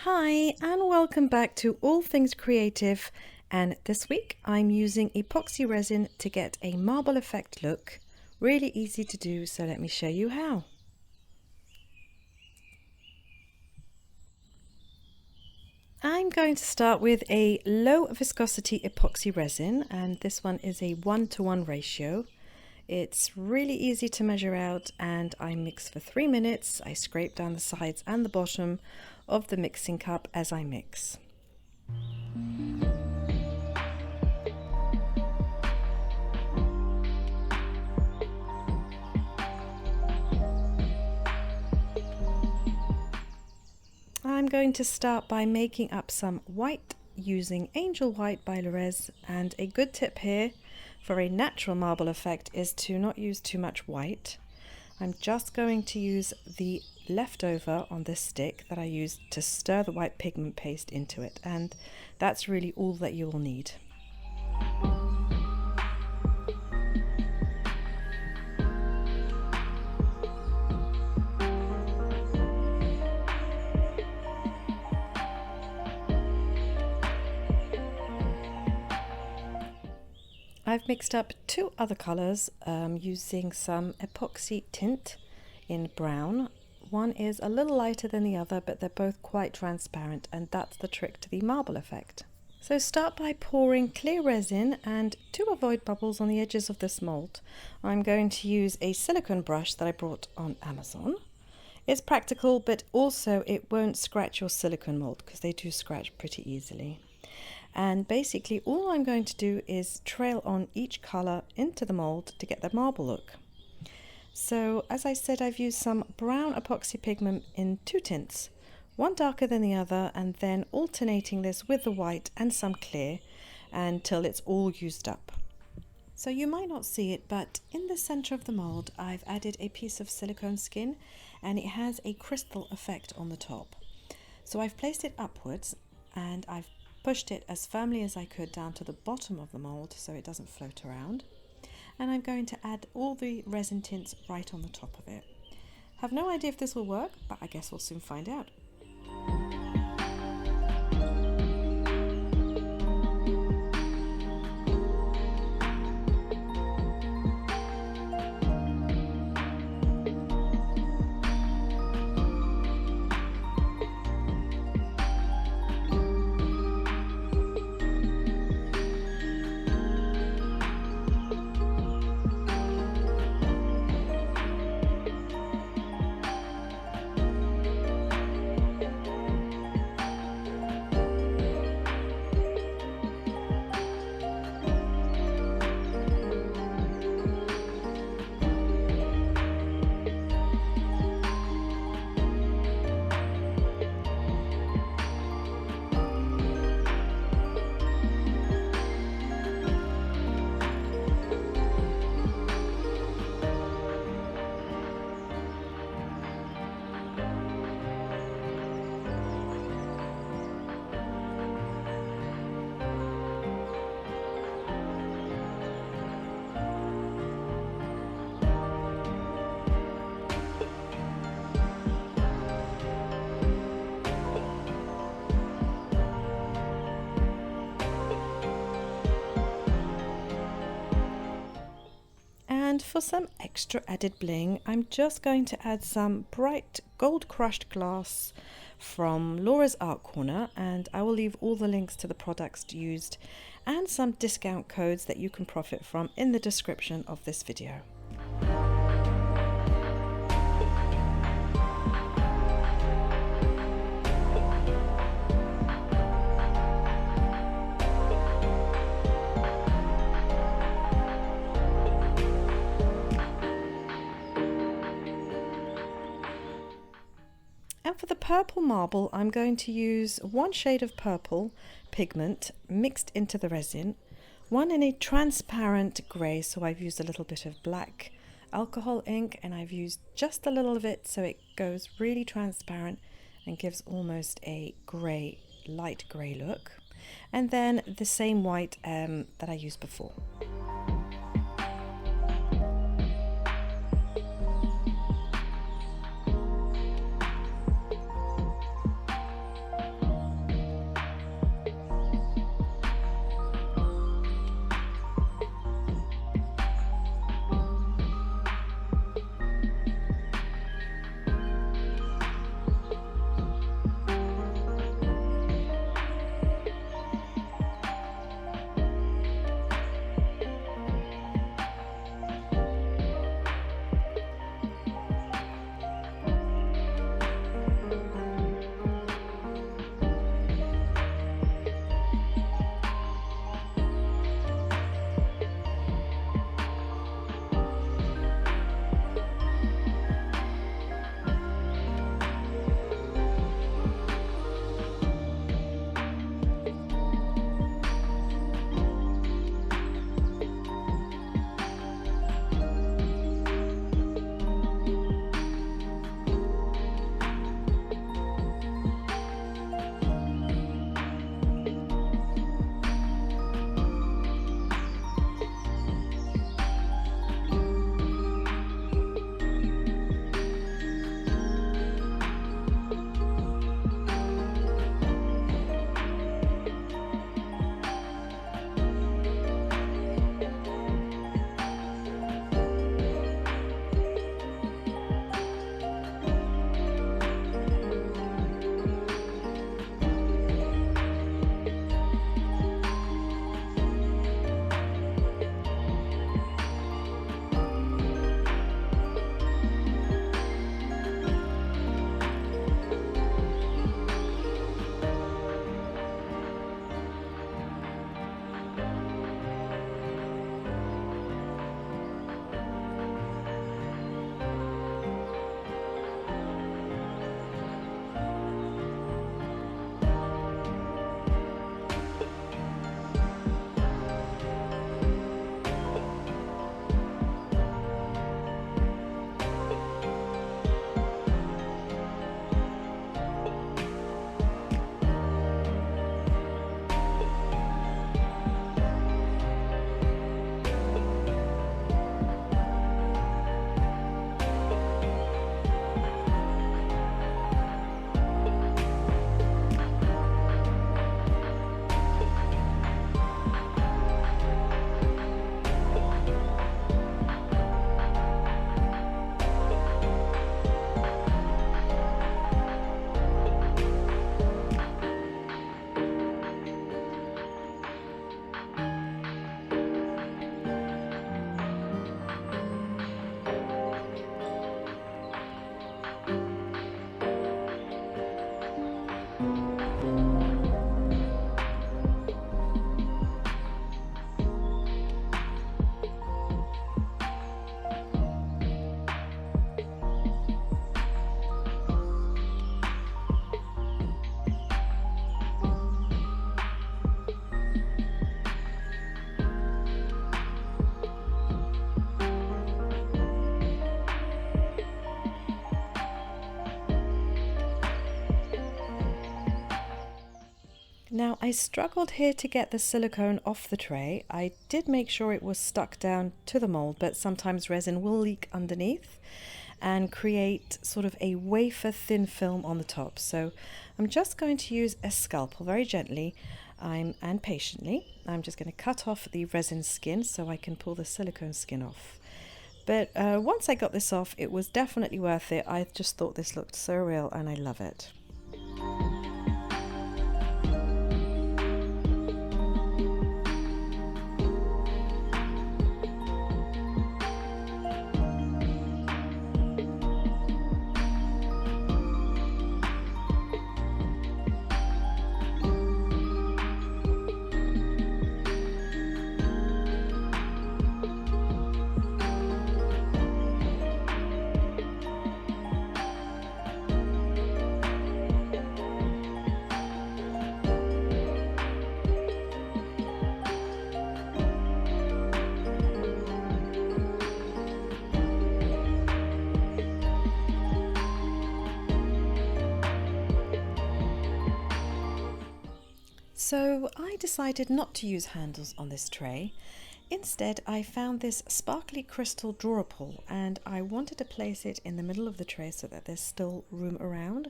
Hi and welcome back to All Things Creative, and this week I'm using epoxy resin to get a marble effect look. Really easy to do, so let me show you how. I'm going to start with a low viscosity epoxy resin, and this one is a 1:1 ratio. It's really easy to measure out, and I mix for 3 minutes. I scrape down the sides and the bottom of the mixing cup as I mix. I'm going to start by making up some white using Angel White by Resin, and a good tip here for a natural marble effect is to not use too much white. I'm just going to use the leftover on this stick that I used to stir the white pigment paste into it, and that's really all that you will need. I've mixed up two other colours using some epoxy tint in brown. One is a little lighter than the other, but they're both quite transparent, and that's the trick to the marble effect. So start by pouring clear resin, and to avoid bubbles on the edges of this mould, I'm going to use a silicone brush that I brought on Amazon. It's practical, but also it won't scratch your silicone mould because they do scratch pretty easily. And basically all I'm going to do is trail on each colour into the mould to get the marble look. So as I said, I've used some brown epoxy pigment in two tints, one darker than the other, and then alternating this with the white and some clear until it's all used up. So you might not see it, but in the centre of the mould I've added a piece of silicone skin, and it has a crystal effect on the top. So I've placed it upwards and I've pushed it as firmly as I could down to the bottom of the mould so it doesn't float around, and I'm going to add all the resin tints right on the top of it. Have no idea if this will work, but I guess we'll soon find out. And for some extra added bling, I'm just going to add some bright gold crushed glass from Laura's Art Corner, and I will leave all the links to the products used and some discount codes that you can profit from in the description of this video. And for the purple marble, I'm going to use one shade of purple pigment mixed into the resin, one in a transparent grey, so I've used a little bit of black alcohol ink, and I've used just a little of it so it goes really transparent and gives almost a grey, light grey look, and then the same white that I used before. Now I struggled here to get the silicone off the tray. I did make sure it was stuck down to the mold, but sometimes resin will leak underneath and create sort of a wafer thin film on the top. So I'm just going to use a scalpel very gently and patiently. I'm just going to cut off the resin skin so I can pull the silicone skin off. But once I got this off, it was definitely worth it. I just thought this looked so real and I love it. So I decided not to use handles on this tray. Instead, I found this sparkly crystal drawer pull and I wanted to place it in the middle of the tray so that there's still room around.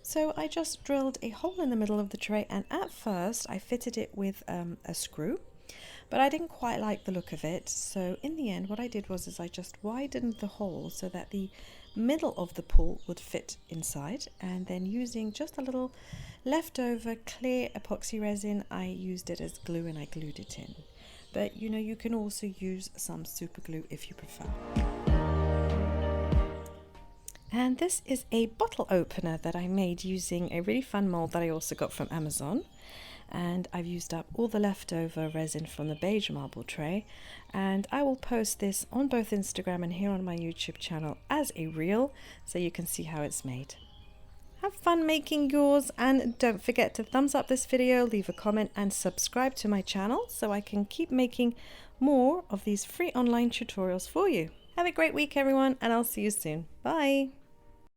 So I just drilled a hole in the middle of the tray, and at first I fitted it with a screw, but I didn't quite like the look of it. So in the end, what I did was I just widened the hole so that the middle of the pull would fit inside, and then using just a little leftover clear epoxy resin, I used it as glue and I glued it in. But you know, you can also use some super glue if you prefer. And this is a bottle opener that I made using a really fun mold that I also got from Amazon. And I've used up all the leftover resin from the beige marble tray, and I will post this on both Instagram and here on my YouTube channel as a reel so you can see how it's made. Have fun making yours, and don't forget to thumbs up this video, leave a comment and subscribe to my channel so I can keep making more of these free online tutorials for you. Have a great week everyone, and I'll see you soon. Bye!